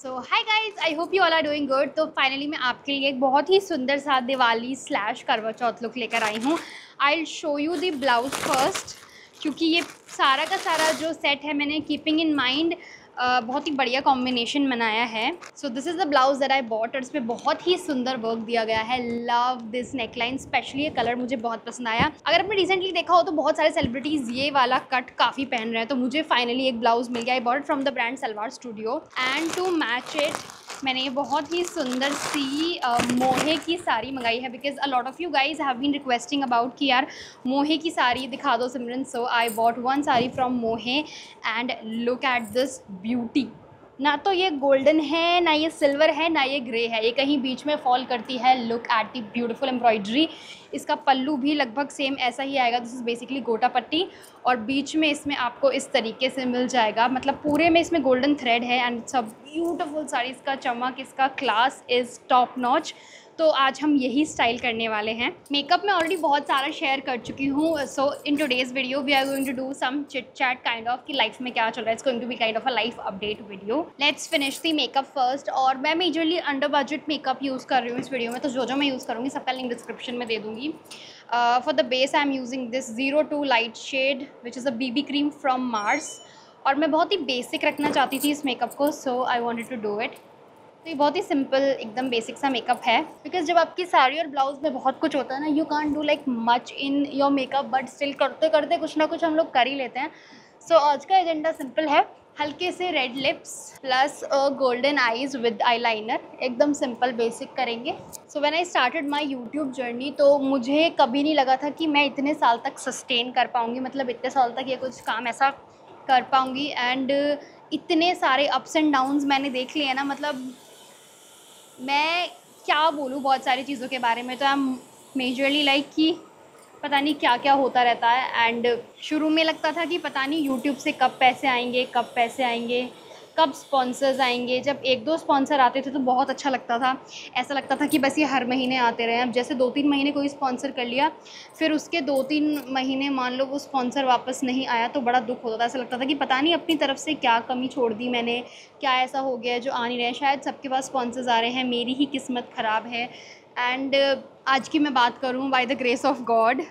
So hi guys, I hope you all are doing good. तो finally मैं आपके लिए एक बहुत ही सुंदर सा दिवाली स्लैश करवा चौथ लुक लेकर आई हूँ। I will show you the blouse first, क्योंकि ये सारा का सारा जो सेट है मैंने कीपिंग इन माइंड बहुत ही बढ़िया कॉम्बिनेशन बनाया है। So this is the blouse that I bought और इस पर बहुत ही सुंदर वर्क दिया गया है। लव दिस नेकलाइन, स्पेशली ये कलर मुझे बहुत पसंद आया। अगर आपने रिसेंटली देखा हो तो बहुत सारे सेलिब्रिटीज़ ये वाला कट काफ़ी पहन रहे हैं, तो मुझे फाइनली एक ब्लाउज मिल गया। I bought from the brand Salwar Studio and to match it मैंने ये बहुत ही सुंदर सी मोहे की साड़ी मंगाई है, because a lot of you guys have been requesting about कि यार मोहे की साड़ी दिखा दो Simran. So I bought one sari from Mohey and look at this beauty. ना तो ये गोल्डन है, ना ये सिल्वर है, ना ये ग्रे है, ये कहीं बीच में फॉल करती है। Look at the beautiful embroidery. इसका पल्लू भी लगभग सेम ऐसा ही आएगा। दिस इज़ बेसिकली गोटा पट्टी और बीच में इसमें आपको इस तरीके से मिल जाएगा, मतलब पूरे में इसमें गोल्डन थ्रेड है and it's a beautiful sari. इसका चमक, इसका क्लास इज़ टॉप नॉच। तो आज हम यही स्टाइल करने वाले हैं। मेकअप मैं ऑलरेडी बहुत सारा शेयर कर चुकी हूँ। So in today's video we are going to do some chit chat kind of कि लाइफ में क्या चल रहा है। It's going to be kind of a life update video. Let's finish the makeup first. और मैं majorly under budget makeup use कर रही हूँ इस वीडियो में, तो जो मैं यूज़ करूँगी सबका लिंक डिस्क्रिप्शन में दे दूँगी। For the base I am using this 02 light shade which is a BB cream from Mars. और मैं बहुत ही बेसिक रखना चाहती थी इस मेकअप को, so I wanted to do it. तो ये बहुत ही सिंपल एकदम बेसिक सा मेकअप है, बिकॉज जब आपकी साड़ी और ब्लाउज में बहुत कुछ होता है ना, you can't do like much in your makeup, but still करते करते कुछ ना कुछ हम लोग कर ही लेते हैं। सो आज का एजेंडा सिंपल है, हल्के से red lips plus golden eyes with eyeliner, एकदम सिंपल बेसिक करेंगे। So when I started my YouTube journey, तो मुझे कभी नहीं लगा था कि मैं इतने साल तक सस्टेन कर पाऊँगी, मतलब इतने साल तक ये कुछ काम ऐसा कर पाऊँगी। एंड इतने सारे अप्स एंड डाउन्स मैंने देख लिए हैं ना, मतलब मैं क्या बोलूँ बहुत सारी चीज़ों के बारे में। तो आई एम मेजरली लाइक कि पता नहीं क्या क्या होता रहता है। एंड शुरू में लगता था कि पता नहीं यूट्यूब से कब पैसे आएंगे, कब पैसे आएंगे, कब स्पॉन्सर्स आएंगे। जब एक दो स्पॉन्सर आते थे तो बहुत अच्छा लगता था, ऐसा लगता था कि बस ये हर महीने आते रहे। अब जैसे 2-3 महीने कोई स्पॉन्सर कर लिया, फिर उसके 2-3 महीने मान लो वो स्पॉन्सर वापस नहीं आया, तो बड़ा दुख होता था। ऐसा लगता था कि पता नहीं अपनी तरफ से क्या कमी छोड़ दी मैंने, क्या ऐसा हो गया है जो आ नहीं रहा है। शायद सबके पास स्पॉन्सर्स आ रहे हैं, मेरी ही किस्मत ख़राब है। एंड आज की मैं बात करूँ, by the grace of God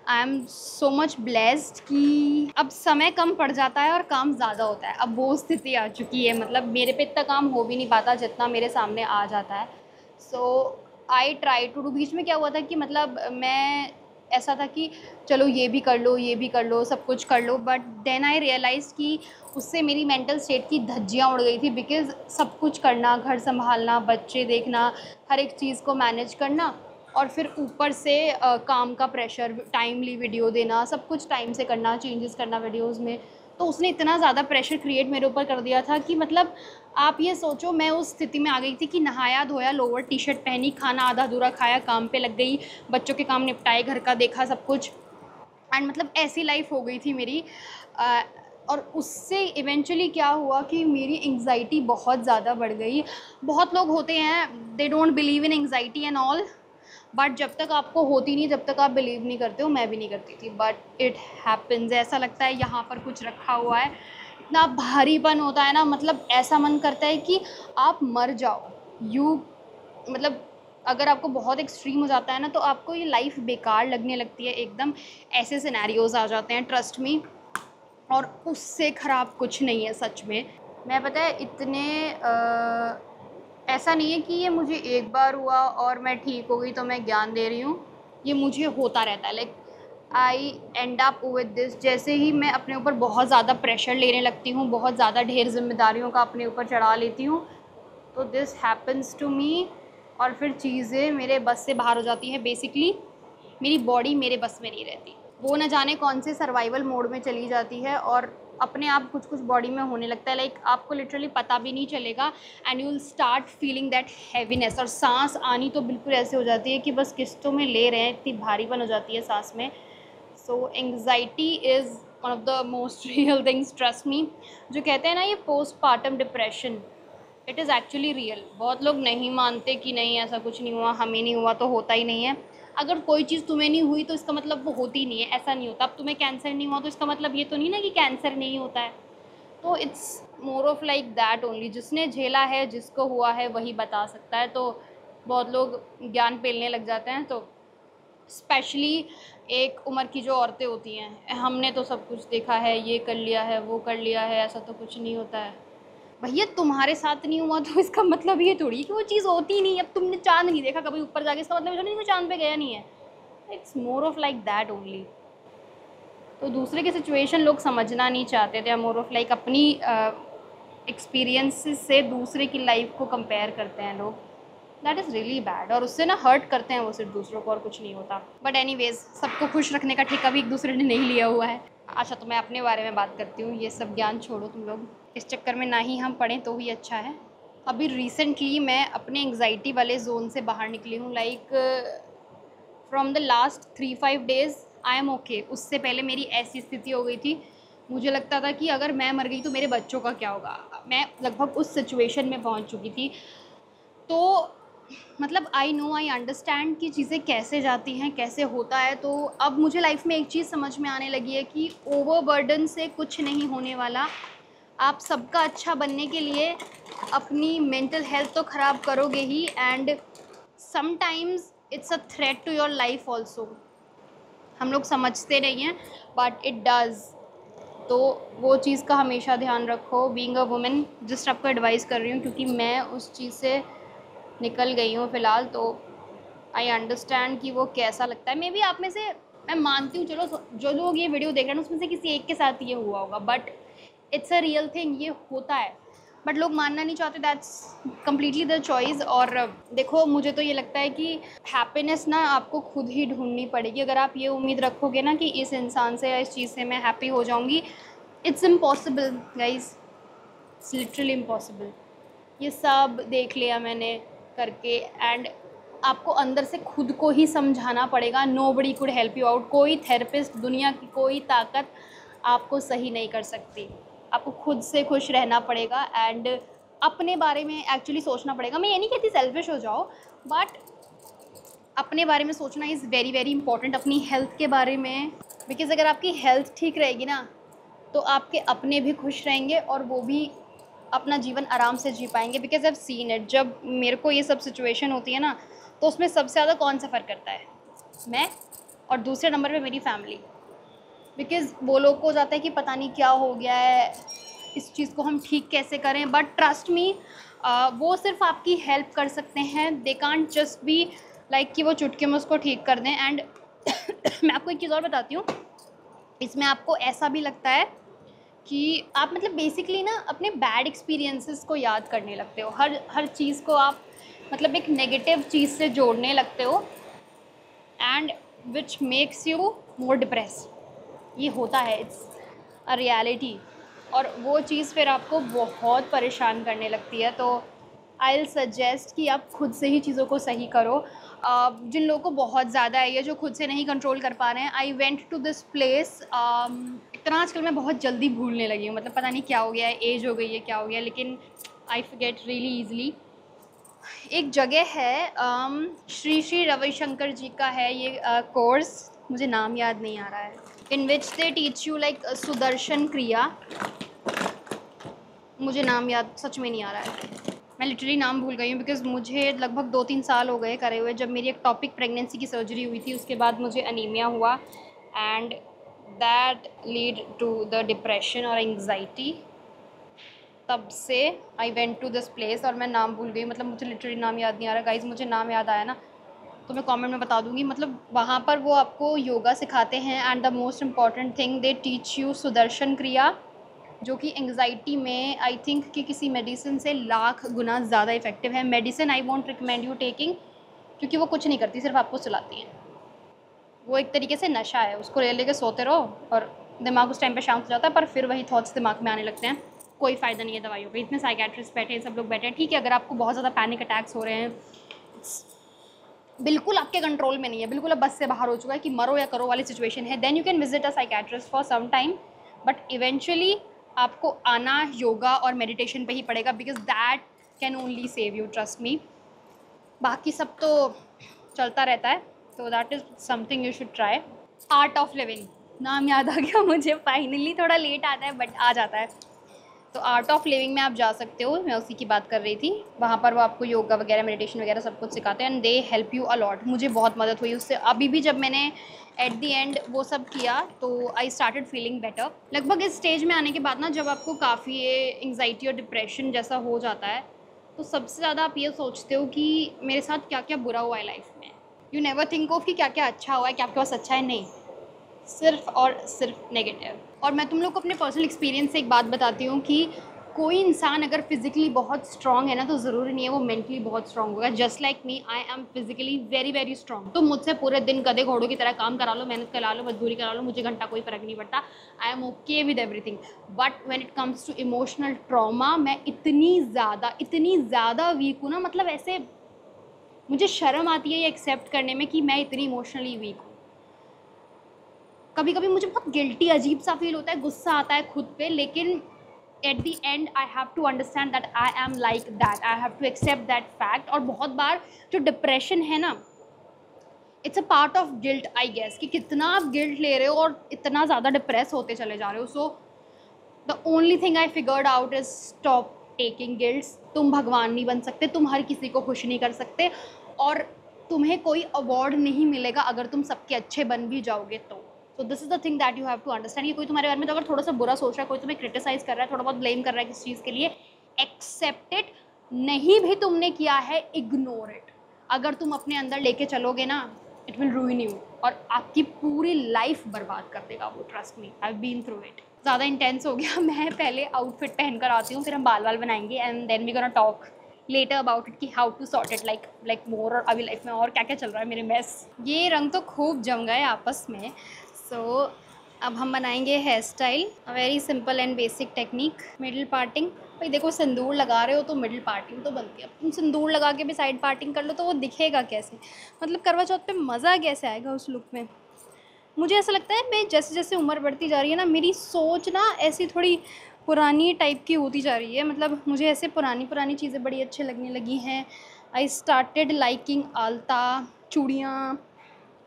I am so much blessed कि अब समय कम पड़ जाता है और काम ज़्यादा होता है। अब वो स्थिति आ चुकी है, मतलब मेरे पे इतना काम हो भी नहीं पाता जितना मेरे सामने आ जाता है। सो आई ट्राई टू डू। बीच में क्या हुआ था कि मतलब मैं ऐसा था कि चलो ये भी कर लो, ये भी कर लो, सब कुछ कर लो, बट देन आई रियलाइज़ कि उससे मेरी मेंटल स्टेट की धज्जियाँ उड़ गई थी। बिकॉज़ सब कुछ करना, घर संभालना, बच्चे देखना, हर एक चीज़ को मैनेज करना, और फिर ऊपर से काम का प्रेशर, टाइमली वीडियो देना, सब कुछ टाइम से करना, चेंजेस करना वीडियोस में। तो उसने इतना ज़्यादा प्रेशर क्रिएट मेरे ऊपर कर दिया था कि मतलब आप ये सोचो, मैं उस स्थिति में आ गई थी कि नहाया धोया, लोअर टी शर्ट पहनी, खाना आधा अधूरा खाया, काम पे लग गई, बच्चों के काम निपटाए, घर का देखा, सब कुछ। एंड मतलब ऐसी लाइफ हो गई थी मेरी। और उससे इवेंचुअली क्या हुआ कि मेरी एंग्जाइटी बहुत ज़्यादा बढ़ गई। बहुत लोग होते हैं, they don't believe in anxiety and all, but जब तक आपको होती नहीं जब तक आप बिलीव नहीं करते हो। मैं भी नहीं करती थी, बट इट हैपन्स। ऐसा लगता है यहाँ पर कुछ रखा हुआ है, इतना भारीपन होता है ना, मतलब ऐसा मन करता है कि आप मर जाओ। यू मतलब अगर आपको बहुत एक्सट्रीम हो जाता है ना, तो आपको ये लाइफ बेकार लगने लगती है एकदम। ऐसे सिनेरियोज आ जाते हैं, ट्रस्ट मी। और उससे ख़राब कुछ नहीं है सच में। मैं पता है इतने ऐसा नहीं है कि ये मुझे एक बार हुआ और मैं ठीक हो गई तो मैं ज्ञान दे रही हूँ। ये मुझे होता रहता है, like I and up with this. जैसे ही मैं अपने ऊपर बहुत ज़्यादा प्रेशर लेने लगती हूँ, बहुत ज़्यादा ढेर जिम्मेदारियों का अपने ऊपर चढ़ा लेती हूँ, तो दिस हैपन्स टू मी। और फिर चीज़ें मेरे बस से बाहर हो जाती हैं। बेसिकली मेरी बॉडी मेरे बस में नहीं रहती, वो न जाने कौन से सर्वाइवल मोड में चली जाती है और अपने आप कुछ कुछ बॉडी में होने लगता है। लाइक आपको लिटरली पता भी नहीं चलेगा and you will start feeling that heaviness. और सांस आनी तो बिल्कुल ऐसे हो जाती है कि बस किस्तों में ले रहे हैं, इतनी भारीपन हो जाती है सांस में। So anxiety is one of the most real things, trust me. जो कहते हैं ना ये postpartum depression, it is actually real. बहुत लोग नहीं मानते कि नहीं ऐसा कुछ नहीं हुआ, हमें नहीं हुआ तो होता ही नहीं है। अगर कोई चीज़ तुम्हें नहीं हुई तो इसका मतलब वो होती नहीं है, ऐसा नहीं होता। अब तुम्हें कैंसर नहीं हुआ तो इसका मतलब ये तो नहीं ना कि कैंसर नहीं होता है। तो it's more of like that only, जिसने झेला है, जिसको हुआ है, वही बता सकता है। तो बहुत लोग ज्ञान पेलने लग जाते हैं, तो स्पेशली एक उम्र की जो औरतें होती हैं, हमने तो सब कुछ देखा है, ये कर लिया है, वो कर लिया है, ऐसा तो कुछ नहीं होता है। भैया तुम्हारे साथ नहीं हुआ तो इसका मतलब ये थोड़ी कि वो चीज़ होती नहीं। अब तुमने चांद नहीं देखा कभी ऊपर जाके, इसका मतलब नहीं, चांद पे गया नहीं है। It's more of like that only. तो दूसरे की सिचुएशन लोग समझना नहीं चाहते थे, मोर ऑफ लाइक अपनी एक्सपीरियंसेस से दूसरे की लाइफ को कंपेयर करते हैं लोग। दैट इज़ रियली बैड, और उससे ना हर्ट करते हैं वो सिर्फ दूसरों को, और कुछ नहीं होता। बट एनीवेज, सबको खुश रखने का ठेका भी एक दूसरे ने नहीं लिया हुआ है। अच्छा, तो मैं अपने बारे में बात करती हूँ, ये सब ज्ञान छोड़ो तुम लोग, इस चक्कर में ना ही हम पढ़ें तो ही अच्छा है। अभी रिसेंटली मैं अपने एंग्जाइटी वाले जोन से बाहर निकली हूँ, like from the last 3-5 days I am okay. उससे पहले मेरी ऐसी स्थिति हो गई थी, मुझे लगता था कि अगर मैं मर गई तो मेरे बच्चों का क्या होगा। मैं लगभग उस सिचुएशन में पहुंच चुकी थी। तो मतलब आई नो, आई अंडरस्टैंड कि चीज़ें कैसे जाती हैं, कैसे होता है। तो अब मुझे लाइफ में एक चीज़ समझ में आने लगी है कि ओवरबर्डन से कुछ नहीं होने वाला। आप सबका अच्छा बनने के लिए अपनी मेंटल हेल्थ तो ख़राब करोगे ही, and sometimes it's a threat to your life also. हम लोग समझते नहीं हैं, बट इट डज़। तो वो चीज़ का हमेशा ध्यान रखो। बीइंग अ वुमेन, जस्ट आपको एडवाइस कर रही हूँ क्योंकि मैं उस चीज़ से निकल गई हूँ फ़िलहाल। तो आई अंडरस्टैंड कि वो कैसा लगता है। मे बी आप में से, मैं मानती हूँ, चलो जो लोग ये वीडियो देख रहे हैं उसमें से किसी एक के साथ ये हुआ होगा, but it's a real thing, ये होता है। बट लोग मानना नहीं चाहते, दैट्स कम्प्लीटली द चॉइस। और देखो, मुझे तो ये लगता है कि हैप्पीनेस ना आपको खुद ही ढूंढनी पड़ेगी। अगर आप ये उम्मीद रखोगे ना कि इस इंसान से या इस चीज़ से मैं हैप्पी हो जाऊँगी, it's impossible guys, it's literally impossible. ये सब देख लिया मैंने करके, एंड आपको अंदर से खुद को ही समझाना पड़ेगा। Nobody could help you out. कोई थेरेपिस्ट, दुनिया की कोई ताकत आपको सही नहीं कर सकती। आपको खुद से खुश रहना पड़ेगा, एंड अपने बारे में एक्चुअली सोचना पड़ेगा। मैं ये नहीं कहती सेल्फिश हो जाओ, बट अपने बारे में सोचना इज़ वेरी वेरी इंपॉर्टेंट, अपनी हेल्थ के बारे में। बिकॉज़ अगर आपकी हेल्थ ठीक रहेगी ना, तो आपके अपने भी खुश रहेंगे और वो भी अपना जीवन आराम से जी पाएंगे। Because I have seen it, जब मेरे को ये सब सिचुएशन होती है ना, तो उसमें सबसे ज़्यादा कौन सफ़र करता है? मैं, और दूसरे नंबर पे मेरी फैमिली। बिकॉज वो लोग को हो जाता है कि पता नहीं क्या हो गया है, इस चीज़ को हम ठीक कैसे करें। बट ट्रस्ट मी, वो सिर्फ आपकी हेल्प कर सकते हैं। They can't just be like कि वो चुटकी में उसको ठीक कर दें। एंड मैं आपको एक चीज़ और बताती हूँ, इसमें आपको ऐसा भी लगता है कि आप मतलब बेसिकली ना अपने बैड एक्सपीरियंसेस को याद करने लगते हो। हर चीज़ को आप मतलब एक नेगेटिव चीज़ से जोड़ने लगते हो, and which makes you more depressed. ये होता है, इट्स अ रियलिटी। और वो चीज़ फिर आपको बहुत परेशान करने लगती है। तो आई विल सजेस्ट कि आप खुद से ही चीज़ों को सही करो। जिन लोगों को बहुत ज़्यादा है ये, जो खुद से नहीं कंट्रोल कर पा रहे हैं, I went to this place. इतना आजकल मैं बहुत जल्दी भूलने लगी हूँ, मतलब पता नहीं क्या हो गया है, एज हो गई है, क्या हो गया, लेकिन आई फॉरगेट रियली ईजली। एक जगह है, श्री श्री रविशंकर जी का है ये कोर्स, मुझे नाम याद नहीं आ रहा है, in which they teach you like Sudarshan Kriya. मुझे नाम याद सच में नहीं आ रहा है, मैं लिटरली नाम भूल गई हूँ। बिकॉज़ मुझे लगभग 2-3 साल हो गए करे हुए। जब मेरी एक टॉपिक प्रेगनेंसी की सर्जरी हुई थी, उसके बाद मुझे अनीमिया हुआ, and that lead to the depression और एंग्जाइटी। तब से I went to this place, और मैं नाम भूल गई, मतलब मुझे लिटरली नाम याद नहीं आ रहा। गाइज, मुझे नाम याद आया ना तो मैं कमेंट में बता दूंगी। मतलब वहाँ पर वो आपको योगा सिखाते हैं, and the most important thing, they teach you Sudarshan क्रिया, जो कि एंग्जाइटी में आई थिंक कि किसी मेडिसिन से लाख गुना ज़्यादा इफेक्टिव है। Medicine I want recommend you taking, क्योंकि वो कुछ नहीं करती, सिर्फ आपको सुलाती हैं। वो एक तरीके से नशा है, उसको ले लेके सोते रहो और दिमाग उस टाइम पे शांत हो जाता है, पर फिर वही थॉट्स दिमाग में आने लगते हैं। कोई फ़ायदा नहीं है दवाइयों का। इतने साइकेट्रिस्ट बैठे हैं, सब लोग बैठे हैं, ठीक है। अगर आपको बहुत ज़्यादा पैनिक अटैक्स हो रहे हैं, बिल्कुल आपके कंट्रोल में नहीं है, बिल्कुल अब बस से बाहर हो चुका है कि मरो या करो वाली सिचुएशन है, then you can visit a psychiatrist for some time. But eventually आपको आना योगा और मेडिटेशन पे ही पड़ेगा, because that can only save you, trust me. बाकी सब तो चलता रहता है, तो that is something you should try. Art of Living नाम याद आ गया मुझे फाइनली, थोड़ा लेट आता है बट आ जाता है। तो आर्ट ऑफ लिविंग में आप जा सकते हो, मैं उसी की बात कर रही थी। वहाँ पर वो आपको योगा वगैरह, मेडिटेशन वगैरह सब कुछ सिखाते हैं and they help you a lot. मुझे बहुत मदद हुई उससे। अभी भी जब मैंने एट दी एंड वो सब किया तो आई स्टार्टेड फीलिंग बेटर। लगभग इस स्टेज में आने के बाद ना, जब आपको काफ़ी ये एंग्जाइटी और डिप्रेशन जैसा हो जाता है, तो सबसे ज़्यादा आप ये सोचते हो कि मेरे साथ क्या क्या बुरा हुआ है लाइफ में। यू नेवर थिंक ऑफ कि क्या क्या अच्छा हुआ है, क्या आपके पास अच्छा है। नहीं, सिर्फ और सिर्फ नेगेटिव। और मैं तुम लोग को अपने पर्सनल एक्सपीरियंस से एक बात बताती हूँ कि कोई इंसान अगर फिजिकली बहुत स्ट्रांग है ना, तो ज़रूरी नहीं है वो मेंटली बहुत स्ट्रांग होगा। Just like me, I am physically very very strong. तुम मुझसे पूरे दिन गधे घोड़ों की तरह काम करा लो, मेहनत करा लो, मजदूरी करा लो, मुझे घंटा कोई फ़र्क नहीं पड़ता। I am okay with everything. But when it comes to emotional trauma, मैं इतनी ज़्यादा वीक हूँ ना, मतलब ऐसे मुझे शर्म आती है ये एक्सेप्ट करने में कि मैं इतनी इमोशनली वीक हूँ। कभी कभी मुझे बहुत गिल्टी, अजीब सा फील होता है, गुस्सा आता है खुद पे, लेकिन at the end I have to understand that I am like that, I have to accept that fact. और बहुत बार जो डिप्रेशन है ना, it's a part of guilt I guess, कि कितना आप गिल्ट ले रहे हो और इतना ज़्यादा डिप्रेस होते चले जा रहे हो। So the only thing I figured out is stop taking gilts. तुम भगवान नहीं बन सकते, तुम हर किसी को खुश नहीं कर सकते, और तुम्हें कोई अवार्ड नहीं मिलेगा अगर तुम सबके अच्छे बन भी जाओगे तो। So this is the thing that you have to understand. कि कोई तुम्हारे बारे में तो अगर थोड़ा सा बुरा सोच रहा है, कोई तुम्हें क्रिटिसाइज कर रहा है, थोड़ा बहुत ब्लेम कर रहा है किसी चीज़ के लिए, एक्सेप्ट इट। नहीं भी तुमने किया है, इग्नोर इट। अगर तुम अपने अंदर लेके चलोगे ना, इट विल रूइन यू, और आपकी पूरी लाइफ बर्बाद कर देगा वो। Trust me, I have been through it. ज़्यादा इंटेंस हो गया। मैं पहले आउटफिट पहन कर आती हूँ, फिर हम बाल बनाएंगे and then we gonna talk later about it कि how to sort it like more, और अभी लाइफ में और क्या क्या चल रहा है मेरे मेस। ये रंग तो खूब जम गए आपस में। सो अब हम बनाएंगे hairstyle, very simple and basic technique, middle parting. भाई देखो, सिंदूर लगा रहे हो तो मिडिल पार्टिंग तो बनती है। अब तुम सिंदूर लगा के भी साइड पार्टिंग कर लो तो वो दिखेगा कैसे, मतलब करवा चौथ पे मज़ा कैसे आएगा उस लुक में। मुझे ऐसा लगता है मैं जैसे जैसे उम्र बढ़ती जा रही है ना, मेरी सोच ना ऐसी थोड़ी पुरानी टाइप की होती जा रही है। मतलब मुझे ऐसे पुरानी चीज़ें बड़ी अच्छी लगने लगी हैं। आई स्टार्टेड लाइकिंग आलता, चूड़ियाँ।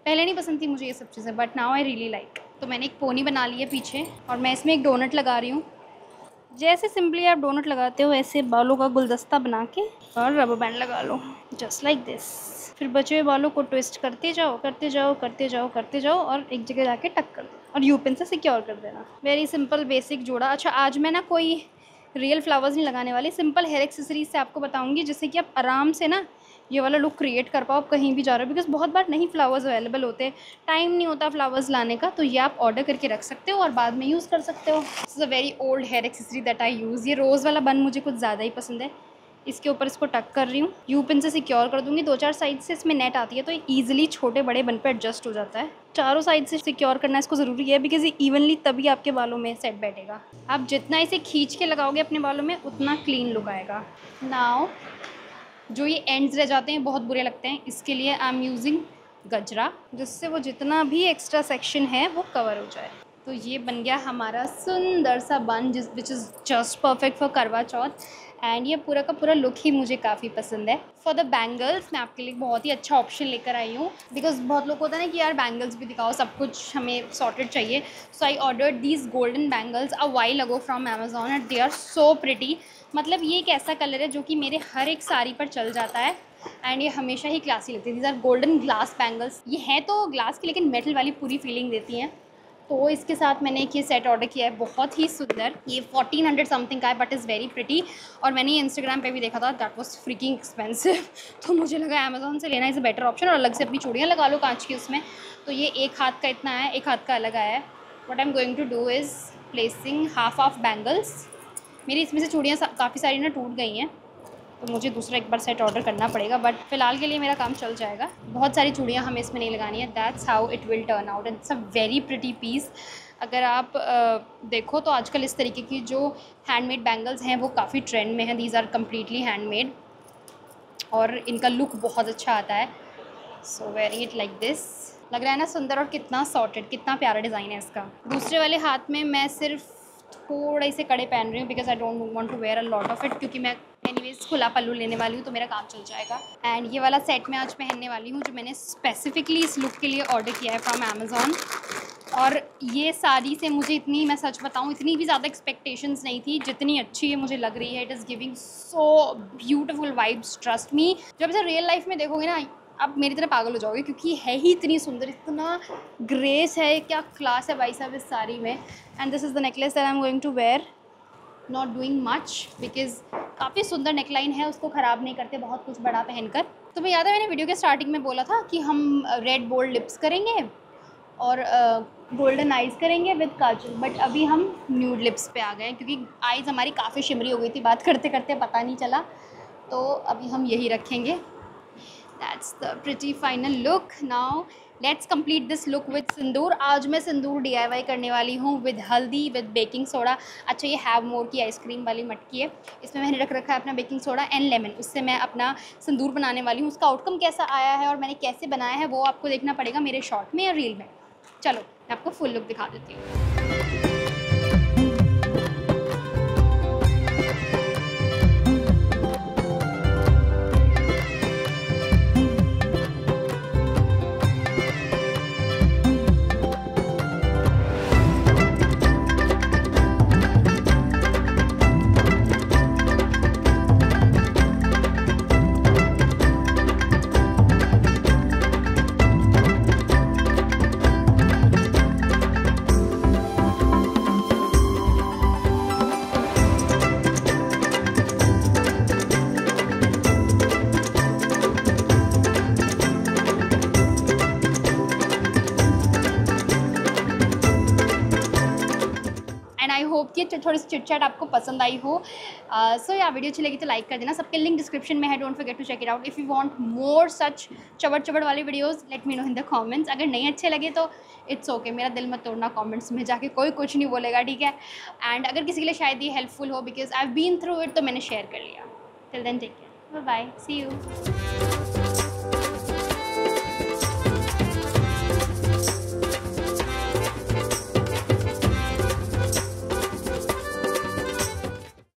पहले नहीं पसंद थी मुझे ये सब चीज़ें, but now I really like. तो मैंने एक पोनी बना ली है पीछे, और मैं इसमें एक डोनट लगा रही हूँ। जैसे सिंपली आप डोनट लगाते हो, ऐसे बालों का गुलदस्ता बना के और रबर बैंड लगा लो, जस्ट लाइक दिस। फिर बचे हुए बालों को ट्विस्ट करते जाओ करते जाओ करते जाओ करते जाओ, और एक जगह जाके टक कर दो और यू पिन से सिक्योर कर देना। वेरी सिंपल बेसिक जोड़ा। अच्छा, आज मैं ना कोई रियल फ्लावर्स नहीं लगाने वाली, सिंपल हेयर एक्सेसरीज से आपको बताऊंगी, जिससे कि आप आराम से ना ये वाला लुक क्रिएट कर पाओ कहीं भी जा रहे हो। बिकॉज बहुत बार नहीं फ्लावर्स अवेलेबल होते, टाइम नहीं होता फ्लावर्स लाने का, तो ये आप ऑर्डर करके रख सकते हो और बाद में यूज़ कर सकते हो। This is a very old hair accessory that I use. ये रोज़ वाला बन मुझे कुछ ज़्यादा ही पसंद है। इसके ऊपर इसको टक कर रही हूँ, यू पिन से सिक्योर कर दूँगी। 2-4 साइड से इसमें नेट आती है, तो ईजिली छोटे बड़े बन पर एडजस्ट हो जाता है। चारों साइड से सिक्योर करना इसको ज़रूरी है, बिकॉज ये इवनली तभी आपके बालों में सेट बैठेगा। आप जितना इसे खींच के लगाओगे अपने बालों में, उतना क्लीन लुक आएगा। नाउ जो ये एंड्स रह जाते हैं बहुत बुरे लगते हैं, इसके लिए आई एम यूजिंग गजरा, जिससे वो जितना भी एक्स्ट्रा सेक्शन है वो कवर हो जाए। तो ये बन गया हमारा सुंदर सा बन, which is just perfect for करवा चौथ। एंड ये पूरा का पूरा लुक ही मुझे काफ़ी पसंद है। फॉर द बैंगल्स मैं आपके लिए बहुत ही अच्छा ऑप्शन लेकर आई हूँ, बिकॉज बहुत लोग होता है ना कि यार बैंगल्स भी दिखाओ, सब कुछ हमें सॉर्टेड चाहिए। So I ordered these golden bangles a while ago from Amazon and they are so pretty. मतलब ये एक ऐसा कलर है जो कि मेरे हर एक साड़ी पर चल जाता है, एंड ये हमेशा ही क्लासी लगती है। These are golden glass bangles. ये हैं तो ग्लास की, लेकिन मेटल वाली पूरी फीलिंग देती हैं। तो इसके साथ मैंने एक ये सेट ऑर्डर किया है, बहुत ही सुंदर। ये 1400 समथिंग का है, बट इज़ वेरी प्रिटी। और मैंने ये इंस्टाग्राम पे भी देखा था, दैट वाज फ्रीकिंग एक्सपेंसिव। तो मुझे लगा अमेजोन से लेना इज़ अ बेटर ऑप्शन, और अलग से अपनी चूड़ियाँ लगा लो कांच की उसमें। तो ये एक हाथ का इतना है, एक हाथ का अलग आया है। What I am going to do is placing half of bangles. मेरी इसमें से चूड़ियाँ काफ़ी सारी ना टूट गई हैं, तो मुझे दूसरा एक बार सेट ऑर्डर करना पड़ेगा, बट फिलहाल के लिए मेरा काम चल जाएगा। बहुत सारी चूड़ियाँ हमें इसमें नहीं लगानी है। That's how it will turn out, and it's a very pretty piece. अगर आप देखो तो आजकल इस तरीके की जो हैंडमेड बैंगल्स हैं वो काफ़ी ट्रेंड में हैं। दीज आर कम्प्लीटली हैंडमेड, और इनका लुक बहुत अच्छा आता है। So very it like this. लग रहा है ना सुंदर, और कितना सॉर्टेड, कितना प्यारा डिज़ाइन है इसका। दूसरे वाले हाथ में मैं सिर्फ थोड़े से कड़े पहन रही हूँ, because I don't want to wear a lot of it, क्योंकि मैं एनीवेज खुला पल्लू लेने वाली हूँ, तो मेरा काम चल जाएगा। एंड ये वाला सेट मैं आज पहनने वाली हूँ, जो मैंने स्पेसिफिकली इस लुक के लिए ऑर्डर किया है फ्रॉम अमेजोन। और ये साड़ी से मुझे इतनी, मैं सच बताऊँ, इतनी भी ज़्यादा एक्सपेक्टेशंस नहीं थी जितनी अच्छी ये मुझे लग रही है। It is giving so beautiful vibes, trust me. जब इसे रियल लाइफ में देखोगे ना, आप मेरी तरह पागल हो जाओगे, क्योंकि है ही इतनी सुंदर, इतना ग्रेस है, क्या क्लास है भाई साहब इस साड़ी में। And this is the necklace that I am going to wear, not doing much because काफ़ी सुंदर नेकलाइन है, उसको ख़राब नहीं करते बहुत कुछ बड़ा पहनकर। तो मैं याद है मैंने वीडियो के स्टार्टिंग में बोला था कि हम रेड बोल्ड लिप्स करेंगे और गोल्डन आइज़ करेंगे विद काजल, बट अभी हम न्यूड लिप्स पे आ गए हैं क्योंकि आइज़ हमारी काफ़ी शिमरी हो गई थी, बात करते करते पता नहीं चला, तो अभी हम यही रखेंगे। That's the pretty final look. Now let's complete this look with sindoor. आज मैं सिंदूर DIY करने वाली हूँ विद हल्दी, विद बेकिंग सोडा। अच्छा, ये हैव मोर की आइसक्रीम वाली मटकी है, इसमें मैंने रख रखा है अपना बेकिंग सोडा एंड लेमन, उससे मैं अपना सिंदूर बनाने वाली हूँ। उसका आउटकम कैसा आया है और मैंने कैसे बनाया है वो आपको देखना पड़ेगा मेरे शॉर्ट में या रील में। चलो मैं आपको फुल लुक दिखा देती हूँ। आई होप कि थोड़ी सी चिट चैट आपको पसंद आई हो। सो या वीडियो अच्छी लगी तो लाइक कर देना, सबके लिंक डिस्क्रिप्शन में है, don't forget to check it out. If you want more such चबड़ वाले videos let me know in the comments. अगर नहीं अच्छे लगे तो इट्स ओके, मेरा दिल मत तोड़ना कमेंट्स में जाके, कोई कुछ नहीं बोलेगा, ठीक है। एंड अगर किसी के लिए शायद ये हेल्पफुल हो because I have been through it, तो मैंने शेयर कर लिया। Till then take care, bye bye, see you.